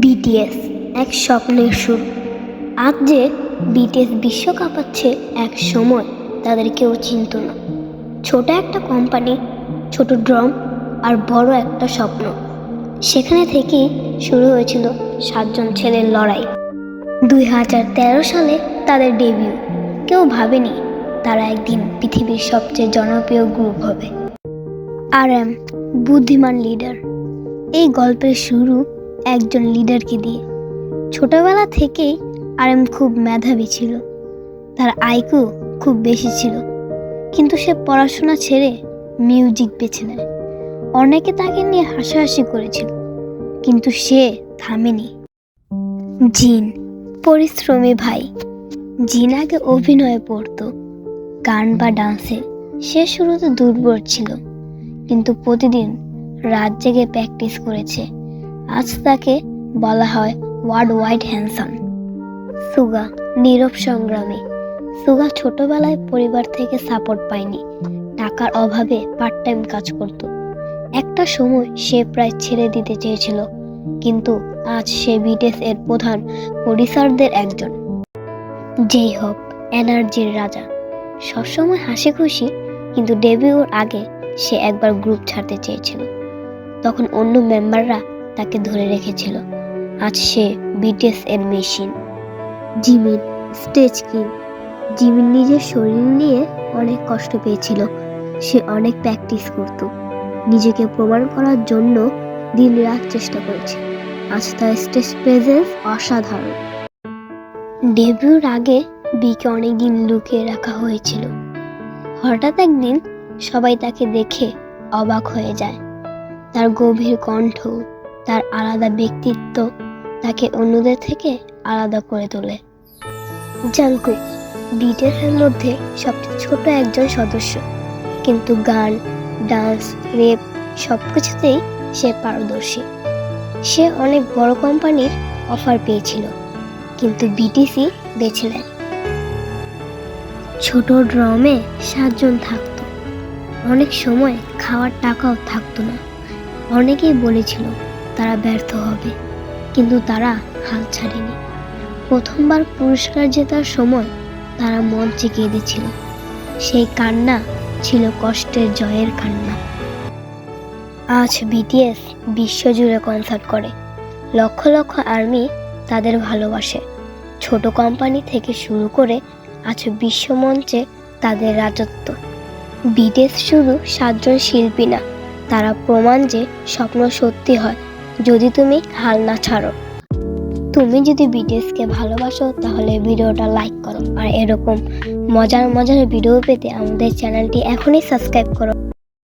BTS এক স্বপ্নের শুরু। আজ যে বিটিএস বিশ্ব কাঁপাচ্ছে, এক সময় তাদের কেউ চিনত না। ছোট একটা কোম্পানি, ছোট ড্রাম আর বড় একটা স্বপ্ন। সেখানে থেকেই শুরু হয়েছিল 7জন ছেলের লড়াই। 2013 সালে তাদের ডেবিউ। কেউ ভাবেনি তারা একদিন পৃথিবীর সবচেয়ে জনপ্রিয় গ্রুপ হবে। RM বুদ্ধিমান লিডার। এই গল্পের শুরু একজন লিডারকে দিয়ে। ছোটবেলা থেকেই RM খুব মেধাবী ছিল, তার আইকিউ খুব বেশি ছিল, কিন্তু সে পড়াশোনা ছেড়ে মিউজিক বেছে নেয়। অনেকে তাকে নিয়ে হাসাহাসি করেছিল, কিন্তু সে থামেনি। জিন পরিশ্রমী ভাই। জিন আগে অভিনয়ে পড়তো, গান বা ডান্সে সে শুরুতে দুর্বল ছিল, কিন্তু প্রতিদিন রাত জেগে প্র্যাকটিস করেছে। আজ তাকে বলা হয় ওয়ার্ল্ড ওয়াইড হ্যান্ডসাম। সুগা নীরব সংগ্রামী। সুগা ছোটবেলায় পরিবার থেকে সাপোর্ট পায়নি, টাকার অভাবে পার্ট টাইম কাজ করত। একটা সময় সে প্রায় ছেড়ে দিতে চেয়েছিল, কিন্তু আজ সে বিটিএস এর প্রধান প্রডিউসারদের একজন। যেই হোক এনার্জির রাজা, সবসময় হাসি খুশি, কিন্তু ডেবিউর আগে সে একবার গ্রুপ ছাড়তে চেয়েছিল। তখন অন্য মেম্বাররা তাকে ধরে রেখেছিল। আজ সে বিটিএস এর machine. Jimin stage king. Jimin নিজের শরীর নিয়ে অনেক কষ্ট পেয়েছিল। সে অনেক প্র্যাকটিস করত, নিজেকে প্রমাণ করার জন্য দিন রাত চেষ্টা করেছে। আজ তার স্টেজ প্রেজেন্স অসাধারণ। ডেবিউর আগে বিকে অনেকদিন লুকিয়ে রাখা হয়েছিল। হঠাৎ একদিন সবাই তাকে দেখে অবাক হয়ে যায়। তার গভীর কণ্ঠ, তার আলাদা ব্যক্তিত্ব তাকে অন্যদের থেকে আলাদা করে তোলে। জাংকুক বিটিএস এর মধ্যে সবচেয়ে ছোট একজন সদস্য, কিন্তু গান, ডান্স, রেপ সবকিছুতেই সে পারদর্শী। সে অনেক বড় কোম্পানির অফার পেয়েছিল, কিন্তু বিটিসি বেছে নেয়। ছোট ড্রামে 7জন থাকতো। অনেক সময় খাওয়ার টাকাও থাকতো না। অনেকেই বলেছিল তারা ব্যর্থ হবে, কিন্তু তারা হাল ছাড়েনি। প্রথমবার পুরস্কার জেতার সময় তারা মঞ্চে কেঁদেছিল। সেই কান্না ছিল কষ্টের জয়ের কান্না। আজ বিটিএস বিশ্বজুড়ে কনসার্ট করে। লক্ষ লক্ষ আর্মি তাদের ভালোবাসে। ছোট কোম্পানি থেকে শুরু করে আজ বিশ্বমঞ্চে তাদের রাজত্ব। বিটিএস শুধু 7জন শিল্পী না, তারা প্রমাণ যে স্বপ্ন সত্যি হয় যদি তুমি হাল না ছাড়ো। তুমি যদি বিটিএসকে ভালোবাসো তাহলে ভিডিওটা লাইক করো, আর এরকম মজার মজার ভিডিও পেতে আমাদের চ্যানেলটি এখনই সাবস্ক্রাইব করো।